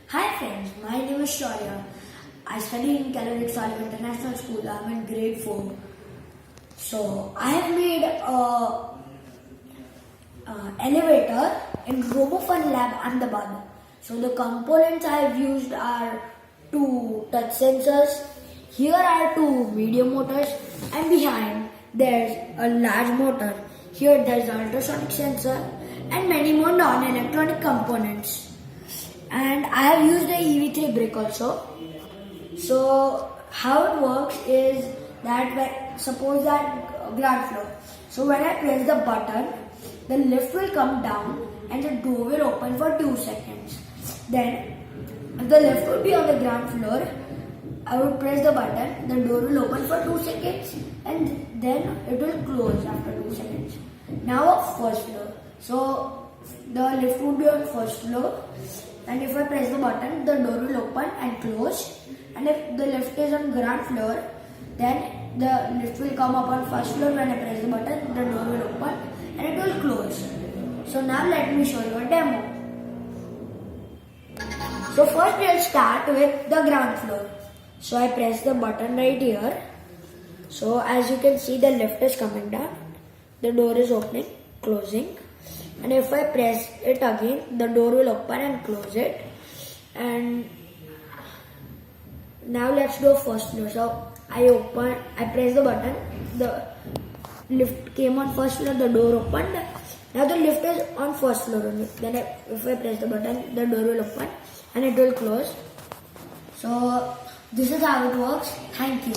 Hi friends, my name is Shaurya. I study in India.We International School. I'm in grade 4. So I have made a elevator in Robofun Lab, Ahmedabad. So the components I have used are two touch sensors. Here are two medium motors, and behind there's a large motor. Here there's an ultrasonic sensor and many more non-electronic components. And I have used the EV3 brick also. So how it works is that suppose that ground floor. So when I press the button, the lift will come down and the door will open for 2 seconds. Then if the lift will be on the ground floor, I would press the button, the door will open for 2 seconds and then it will close after 2 seconds. Now first floor. So the lift would be on first floor. And if I press the button, the door will open and close. And if the lift is on ground floor, then the lift will come up on first floor. When I press the button, the door will open and it will close. So now let me show you a demo. So first we'll start with the ground floor. So I press the button right here. So as you can see, the lift is coming down. The door is opening, closing. And if I press it again, the door will open and close it. And now let's do first floor. So I press the button, the lift came on first floor, the door opened. Now the lift is on first floor only. Then if I press the button, the door will open and it will close. So this is how it works. Thank you.